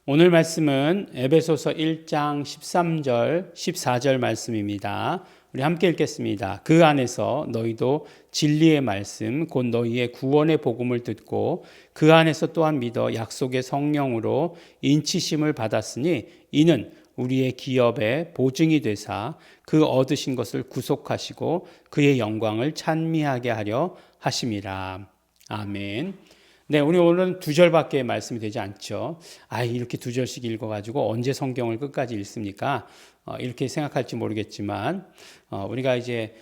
오늘 말씀은 에베소서 1장 13절, 14절 말씀입니다. 우리 함께 읽겠습니다. 그 안에서 너희도 진리의 말씀, 곧 너희의 구원의 복음을 듣고 그 안에서 또한 믿어 약속의 성령으로 인치심을 받았으니 이는 우리의 기업의 보증이 되사 그 얻으신 것을 구속하시고 그의 영광을 찬미하게 하려 하심이라. 아멘. 네, 우리 오늘은 두 절밖에 말씀이 되지 않죠. 이렇게 두 절씩 읽어가지고 언제 성경을 끝까지 읽습니까? 이렇게 생각할지 모르겠지만, 우리가 이제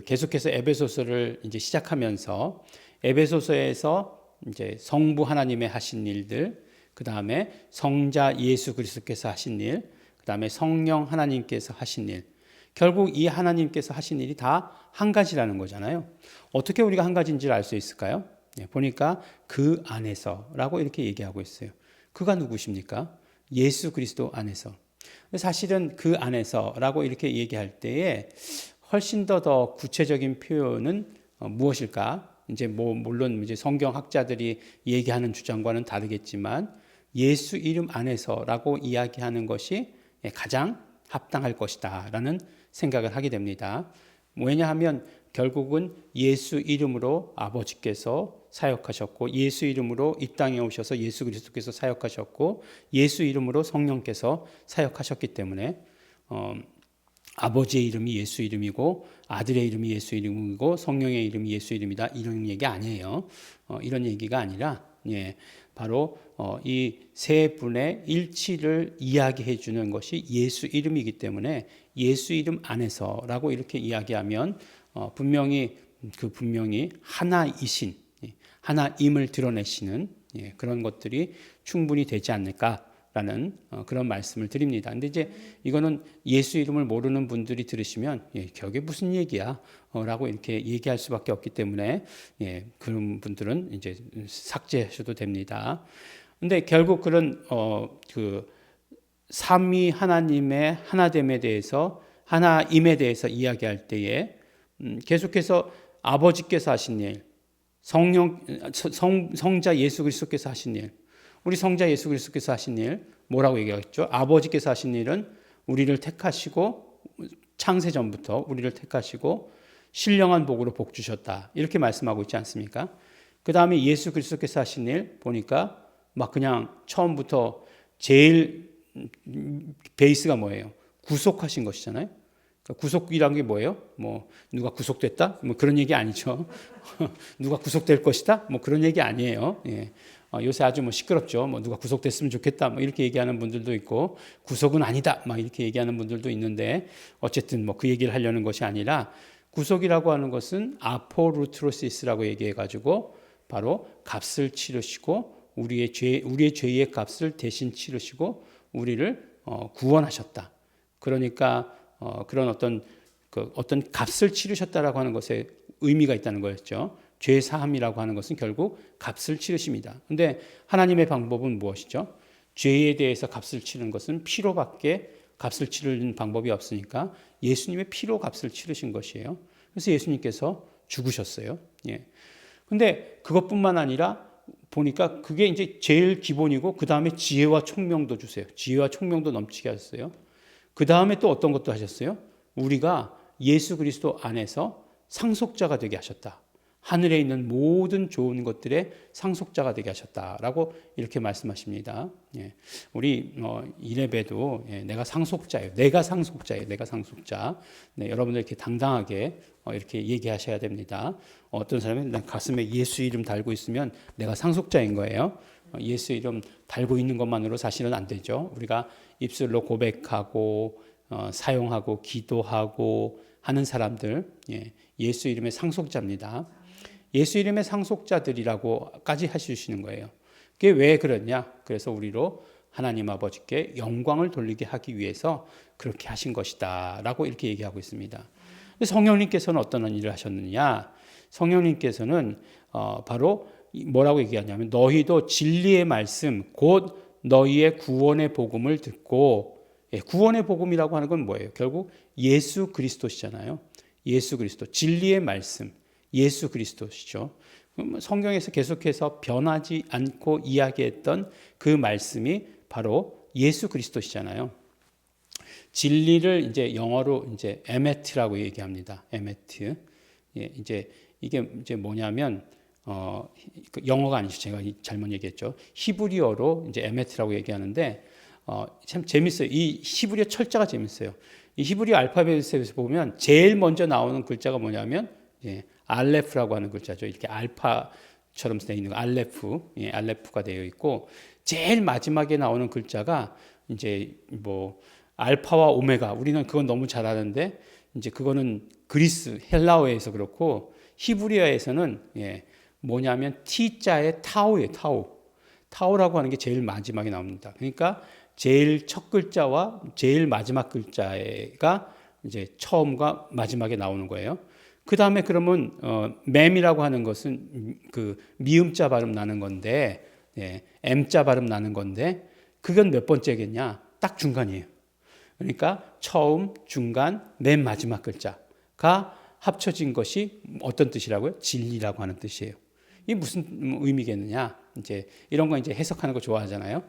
계속해서 에베소서를 이제 시작하면서 에베소서에서 이제 성부 하나님의 하신 일들, 그 다음에 성자 예수 그리스도께서 하신 일, 그 다음에 성령 하나님께서 하신 일, 결국 이 하나님께서 하신 일이 다 한 가지라는 거잖아요. 어떻게 우리가 한 가지인지를 알 수 있을까요? 보니까 그 안에서라고 이렇게 얘기하고 있어요. 그가 누구십니까? 예수 그리스도 안에서. 사실은 그 안에서라고 이렇게 얘기할 때에 훨씬 더 구체적인 표현은 무엇일까? 이제 물론 이제 성경학자들이 얘기하는 주장과는 다르겠지만 예수 이름 안에서라고 이야기하는 것이 가장 합당할 것이다라는 생각을 하게 됩니다. 왜냐하면 결국은 예수 이름으로 아버지께서 사역하셨고 예수 이름으로 이 땅에 오셔서 예수 그리스도께서 사역하셨고 예수 이름으로 성령께서 사역하셨기 때문에 아버지의 이름이 예수 이름이고 아들의 이름이 예수 이름이고 성령의 이름이 예수 이름이다 이런 얘기 아니에요. 이런 얘기가 아니라 바로 이 세 분의 일치를 이야기해 주는 것이 예수 이름이기 때문에 예수 이름 안에서라고 이렇게 이야기하면 분명히 하나이신 하나임을 드러내시는 그런 것들이 충분히 되지 않을까라는 그런 말씀을 드립니다. 근데 이제 이거는 예수 이름을 모르는 분들이 들으시면 저게 무슨 얘기야? 라고 이렇게 얘기할 수밖에 없기 때문에 그런 분들은 이제 삭제하셔도 됩니다. 근데 결국 그런 삼위 하나님의 하나됨에 대해서 하나임에 대해서 이야기할 때에 계속해서 아버지께서 하신 일, 성자 예수 그리스도께서 하신 일, 우리 성자 예수 그리스도께서 하신 일 뭐라고 얘기하겠죠? 아버지께서 하신 일은 우리를 택하시고 창세 전부터 우리를 택하시고 신령한 복으로 복 주셨다 이렇게 말씀하고 있지 않습니까? 그 다음에 예수 그리스도께서 하신 일 보니까 막 그냥 처음부터 제일 베이스가 뭐예요? 구속하신 것이잖아요. 구속이라는 게 뭐예요? 누가 구속됐다? 그런 얘기 아니죠. 누가 구속될 것이다? 그런 얘기 아니에요. 요새 아주 시끄럽죠. 누가 구속됐으면 좋겠다. 이렇게 얘기하는 분들도 있고, 구속은 아니다. 이렇게 얘기하는 분들도 있는데, 어쨌든 그 얘기를 하려는 것이 아니라, 구속이라고 하는 것은 아포루트로시스라고 얘기해가지고, 바로 값을 치르시고, 우리의 죄의 값을 대신 치르시고, 우리를 구원하셨다. 그러니까, 그런 어떤 값을 치르셨다라고 하는 것에 의미가 있다는 거였죠. 죄 사함이라고 하는 것은 결국 값을 치르십니다. 근데 하나님의 방법은 무엇이죠? 죄에 대해서 값을 치르는 것은 피로밖에 값을 치르는 방법이 없으니까 예수님의 피로 값을 치르신 것이에요. 그래서 예수님께서 죽으셨어요. 근데 그것뿐만 아니라 보니까 그게 이제 제일 기본이고 그 다음에 지혜와 총명도 주세요. 지혜와 총명도 넘치게 하셨어요. 그 다음에 또 어떤 것도 하셨어요? 우리가 예수 그리스도 안에서 상속자가 되게 하셨다. 하늘에 있는 모든 좋은 것들의 상속자가 되게 하셨다라고 이렇게 말씀하십니다. 우리 이레베도 내가 상속자예요. 내가 상속자예요. 내가 상속자. 여러분들 이렇게 당당하게 이렇게 얘기하셔야 됩니다. 어떤 사람이 가슴에 예수 이름 달고 있으면 내가 상속자인 거예요. 예수 이름 달고 있는 것만으로 사실은 안 되죠. 우리가 입술로 고백하고 사용하고 기도하고 하는 사람들 예수 이름의 상속자입니다. 예수 이름의 상속자들이라고까지 해주시는 거예요. 그게 왜 그러냐? 그래서 우리로 하나님 아버지께 영광을 돌리게 하기 위해서 그렇게 하신 것이다 라고 이렇게 얘기하고 있습니다. 성령님께서는 어떤 일을 하셨느냐? 성령님께서는 바로 뭐라고 얘기하냐면 너희도 진리의 말씀 곧 너희의 구원의 복음을 듣고 구원의 복음이라고 하는 건 뭐예요? 결국 예수 그리스도시잖아요. 예수 그리스도 진리의 말씀 예수 그리스도시죠. 성경에서 계속해서 변하지 않고 이야기했던 그 말씀이 바로 예수 그리스도시잖아요. 진리를 이제 영어로 이제 에메트라고 얘기합니다. 에메트. 예, 이제 이게 이제 뭐냐면 영어가 아니죠. 제가 잘못 얘기했죠. 히브리어로 이제 에메트라고 얘기하는데 참 재밌어요. 이 히브리어 철자가 재밌어요. 이 히브리어 알파벳에서 보면 제일 먼저 나오는 글자가 뭐냐면 알레프라고 하는 글자죠. 이렇게 알파처럼 되어 있는 거 알레프, 알레프가 되어 있고 제일 마지막에 나오는 글자가 이제 뭐 알파와 오메가. 우리는 그건 너무 잘 아는데 이제 그거는 그리스 헬라어에서 그렇고 히브리어에서는 뭐냐면 T자의 타우예요. 타우라고 하는 게 제일 마지막에 나옵니다. 그러니까 제일 첫 글자와 제일 마지막 글자가 이제 처음과 마지막에 나오는 거예요. 그 다음에 그러면 맴이라고 하는 것은 그 미음자 발음 나는 건데, M자 발음 나는 건데, 그건 몇 번째겠냐? 딱 중간이에요. 그러니까 처음, 중간, 맨 마지막 글자가 합쳐진 것이 어떤 뜻이라고요? 진리라고 하는 뜻이에요. 이게 무슨 의미겠느냐? 이제 이런 거 이제 해석하는 거 좋아하잖아요.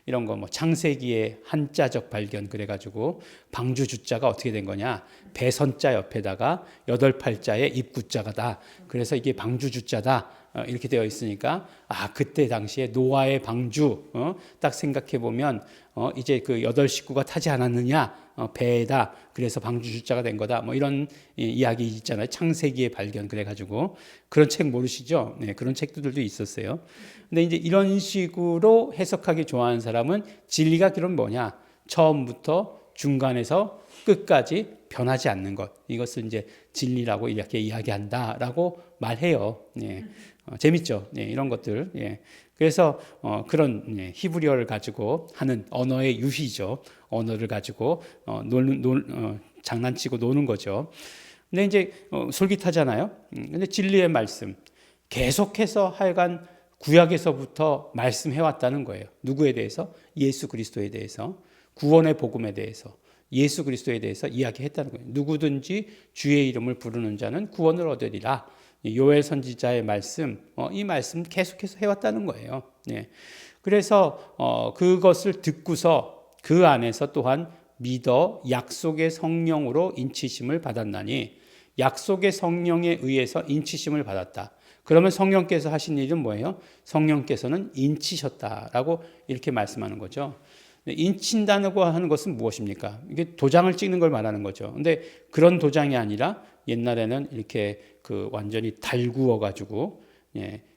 이런 거 뭐 창세기의 한자적 발견 그래가지고 방주 주자가 어떻게 된 거냐? 배선자 옆에다가 8팔자의 입구자가다. 그래서 이게 방주 주자다. 이렇게 되어 있으니까 그때 당시에 노아의 방주 딱 생각해 보면 이제 그 8식구가 타지 않았느냐 배에다. 그래서 방주 주자가 된 거다. 뭐 이런 이야기 있잖아요. 창세기의 발견 그래가지고 그런 책 모르시죠? 그런 책들도 있었어요. 근데 이제 이런 식으로 해석하기 좋아하는 사람은 진리가 그럼 뭐냐? 처음부터 중간에서 끝까지 변하지 않는 것. 이것을 이제 진리라고 이렇게 이야기한다라고 말해요. 재밌죠? 이런 것들. 그래서 그런 히브리어를 가지고 하는 언어의 유희죠. 언어를 가지고 장난치고 노는 거죠. 근데 이제 솔깃하잖아요. 근데 진리의 말씀 계속해서 하여간 구약에서부터 말씀해 왔다는 거예요. 누구에 대해서? 예수 그리스도에 대해서, 구원의 복음에 대해서, 예수 그리스도에 대해서 이야기했다는 거예요. 누구든지 주의 이름을 부르는 자는 구원을 얻으리라. 요엘 선지자의 말씀, 이 말씀 계속해서 해왔다는 거예요. 그래서 그것을 듣고서 그 안에서 또한 믿어 약속의 성령으로 인치심을 받았나니, 약속의 성령에 의해서 인치심을 받았다. 그러면 성령께서 하신 일은 뭐예요? 성령께서는 인치셨다라고 이렇게 말씀하는 거죠. 인친다고 하는 것은 무엇입니까? 이게 도장을 찍는 걸 말하는 거죠. 근데 그런 도장이 아니라 옛날에는 이렇게 그 완전히 달구어 가지고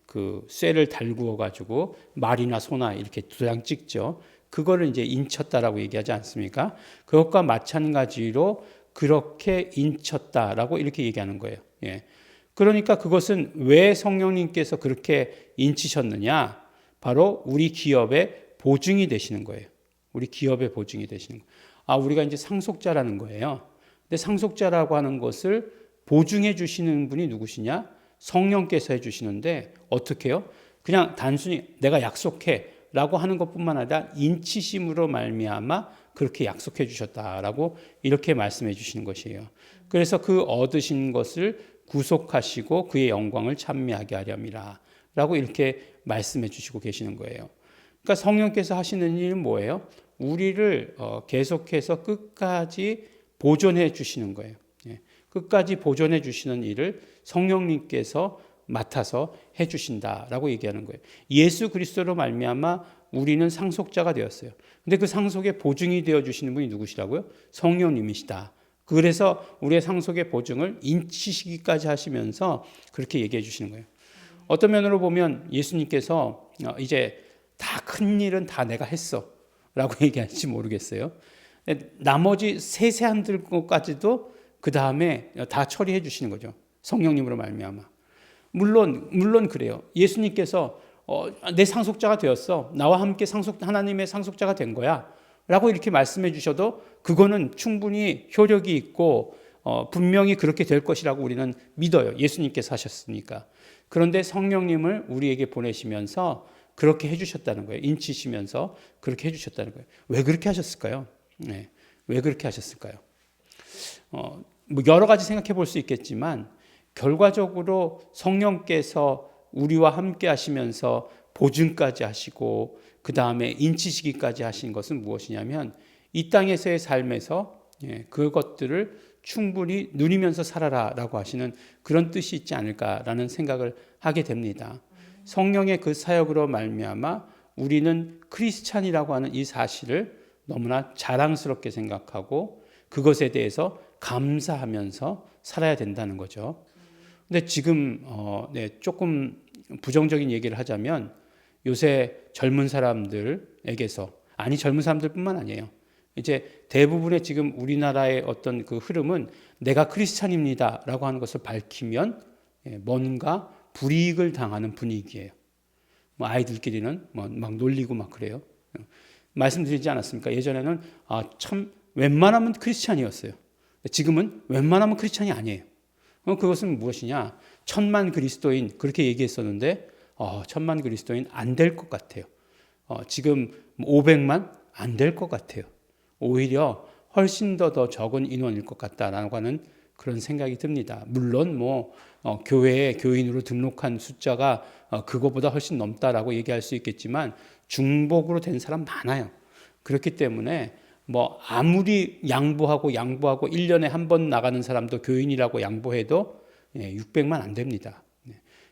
그 쇠를 달구어 가지고 말이나 소나 이렇게 도장 찍죠. 그거를 이제 인쳤다라고 얘기하지 않습니까? 그것과 마찬가지로 그렇게 인쳤다라고 이렇게 얘기하는 거예요. 그러니까 그것은 왜 성령님께서 그렇게 인치셨느냐? 바로 우리 기업의 보증이 되시는 거예요. 우리 기업의 보증이 되시는 거예요. 우리가 이제 상속자라는 거예요. 근데 상속자라고 하는 것을 보증해 주시는 분이 누구시냐? 성령께서 해 주시는데 어떻게 해요? 그냥 단순히 내가 약속해 라고 하는 것뿐만 아니라 인치심으로 말미암아 그렇게 약속해 주셨다라고 이렇게 말씀해 주시는 것이에요. 그래서 그 얻으신 것을 구속하시고 그의 영광을 찬미하게 하렴이라 라고 이렇게 말씀해 주시고 계시는 거예요. 그러니까 성령께서 하시는 일은 뭐예요? 우리를 계속해서 끝까지 보존해 주시는 거예요. 끝까지 보존해 주시는 일을 성령님께서 맡아서 해 주신다라고 얘기하는 거예요. 예수 그리스도로 말미암아 우리는 상속자가 되었어요. 근데 그 상속의 보증이 되어 주시는 분이 누구시라고요? 성령님이시다. 그래서 우리의 상속의 보증을 인치시기까지 하시면서 그렇게 얘기해 주시는 거예요. 어떤 면으로 보면 예수님께서 이제 다 큰 일은 다 내가 했어 라고 얘기할지 모르겠어요. 나머지 세세한 것까지도 그 다음에 다 처리해 주시는 거죠. 성령님으로 말미암아. 물론 그래요. 예수님께서 내 상속자가 되었어. 나와 함께 하나님의 상속자가 된 거야. 라고 이렇게 말씀해 주셔도 그거는 충분히 효력이 있고 분명히 그렇게 될 것이라고 우리는 믿어요. 예수님께서 하셨으니까. 그런데 성령님을 우리에게 보내시면서 그렇게 해주셨다는 거예요. 인치시면서 그렇게 해주셨다는 거예요. 왜 그렇게 하셨을까요? 왜 그렇게 하셨을까요? 뭐 여러 가지 생각해 볼 수 있겠지만 결과적으로 성령께서 우리와 함께 하시면서 보증까지 하시고 그 다음에 인치시기까지 하신 것은 무엇이냐면 이 땅에서의 삶에서 그것들을 충분히 누리면서 살아라라고 하시는 그런 뜻이 있지 않을까라는 생각을 하게 됩니다. 성령의 그 사역으로 말미암아 우리는 크리스찬이라고 하는 이 사실을 너무나 자랑스럽게 생각하고 그것에 대해서 감사하면서 살아야 된다는 거죠. 근데 지금 조금 부정적인 얘기를 하자면 요새 젊은 사람들에게서 젊은 사람들뿐만 아니에요. 이제 대부분의 지금 우리나라의 어떤 그 흐름은 내가 크리스찬입니다라고 하는 것을 밝히면 뭔가 불이익을 당하는 분위기예요. 뭐 아이들끼리는 막 놀리고 막 그래요. 말씀드리지 않았습니까? 예전에는 참 웬만하면 크리스찬이었어요. 지금은 웬만하면 크리스찬이 아니에요. 그것은 무엇이냐? 천만 그리스도인 그렇게 얘기했었는데 1000만 그리스도인 안 될 것 같아요. 지금 500만 안 될 것 같아요. 오히려 훨씬 더 적은 인원일 것 같다라고 하는 그런 생각이 듭니다. 물론 교회에 교인으로 등록한 숫자가 그거보다 훨씬 넘다라고 얘기할 수 있겠지만 중복으로 된 사람 많아요. 그렇기 때문에 아무리 양보하고 1년에 한 번 나가는 사람도 교인이라고 양보해도 600만 안 됩니다.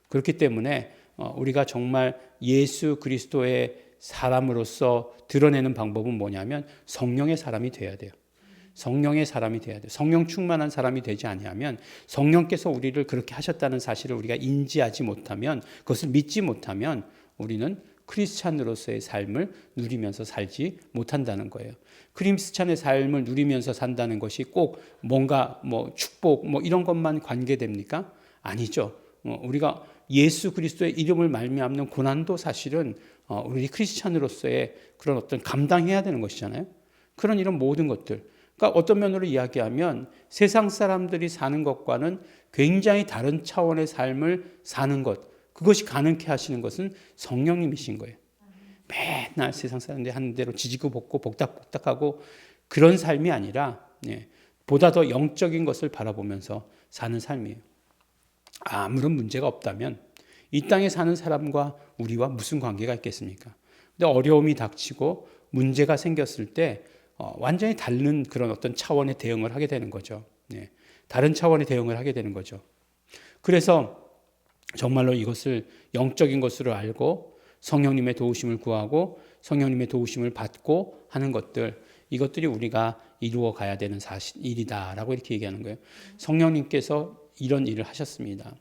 그렇기 때문에 우리가 정말 예수 그리스도의 사람으로서 드러내는 방법은 뭐냐면 성령의 사람이 돼야 돼요. 성령의 사람이 돼야 돼요. 성령 충만한 사람이 되지 아니하면 성령께서 우리를 그렇게 하셨다는 사실을 우리가 인지하지 못하면 그것을 믿지 못하면 우리는 크리스찬으로서의 삶을 누리면서 살지 못한다는 거예요. 크리스찬의 삶을 누리면서 산다는 것이 꼭 뭔가 축복 이런 것만 관계됩니까? 아니죠. 우리가 예수 그리스도의 이름을 말미암는 고난도 사실은 우리 크리스찬으로서의 그런 어떤 감당해야 되는 것이잖아요. 그런 이런 모든 것들. 그러니까 어떤 면으로 이야기하면 세상 사람들이 사는 것과는 굉장히 다른 차원의 삶을 사는 것. 그것이 가능케 하시는 것은 성령님이신 거예요. 맨날 세상 사람들이 하는 대로 지지고 볶고 복닥복닥하고 그런 삶이 아니라 보다 더 영적인 것을 바라보면서 사는 삶이에요. 아무런 문제가 없다면 이 땅에 사는 사람과 우리와 무슨 관계가 있겠습니까? 근데 어려움이 닥치고 문제가 생겼을 때 완전히 다른 그런 어떤 차원의 대응을 하게 되는 거죠. 다른 차원의 대응을 하게 되는 거죠. 그래서 정말로 이것을 영적인 것으로 알고 성령님의 도우심을 구하고 성령님의 도우심을 받고 하는 것들, 이것들이 우리가 이루어 가야 되는 일이다라고 이렇게 얘기하는 거예요. 성령님께서 이런 일을 하셨습니다.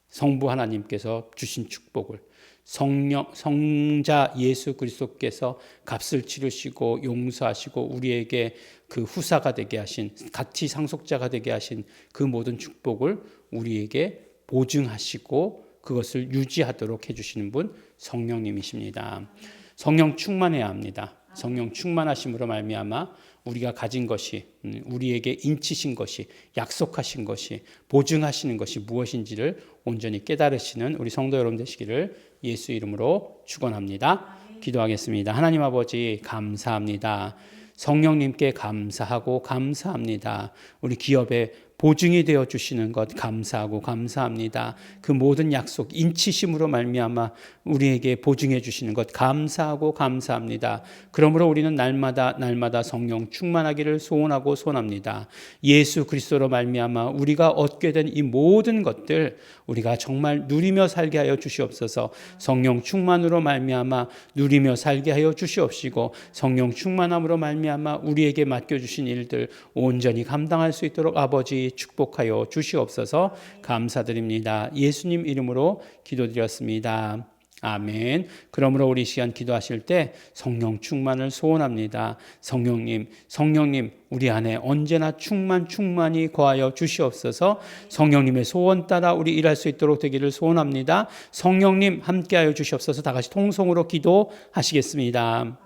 성부 하나님께서 주신 축복을 성자 예수 그리스도께서 값을 치르시고 용서하시고 우리에게 그 후사가 되게 하신, 같이 상속자가 되게 하신 그 모든 축복을 우리에게 보증하시고 그것을 유지하도록 해주시는 분 성령님이십니다. 성령 충만해야 합니다. 성령 충만하심으로 말미암아 우리가 가진 것이, 우리에게 인치신 것이, 약속하신 것이, 보증하시는 것이 무엇인지를 온전히 깨달으시는 우리 성도 여러분 되시기를 예수 이름으로 축원합니다. 기도하겠습니다. 하나님 아버지 감사합니다. 성령님께 감사하고 감사합니다. 우리 기업에 보증이 되어 주시는 것 감사하고 감사합니다. 그 모든 약속 인치심으로 말미암아 우리에게 보증해 주시는 것 감사하고 감사합니다. 그러므로 우리는 날마다 성령 충만하기를 소원하고 소원합니다. 예수 그리스도로 말미암아 우리가 얻게 된 이 모든 것들 우리가 정말 누리며 살게 하여 주시옵소서. 성령 충만으로 말미암아 누리며 살게 하여 주시옵시고 성령 충만함으로 말미암아 우리에게 맡겨주신 일들 온전히 감당할 수 있도록 아버지 축복하여 주시옵소서. 감사드립니다. 예수님 이름으로 기도드렸습니다. 아멘. 그러므로 우리 시간 기도하실 때 성령 충만을 소원합니다. 성령님 우리 안에 언제나 충만히 거하여 주시옵소서. 성령님의 소원 따라 우리 일할 수 있도록 되기를 소원합니다. 성령님 함께하여 주시옵소서. 다 같이 통성으로 기도하시겠습니다.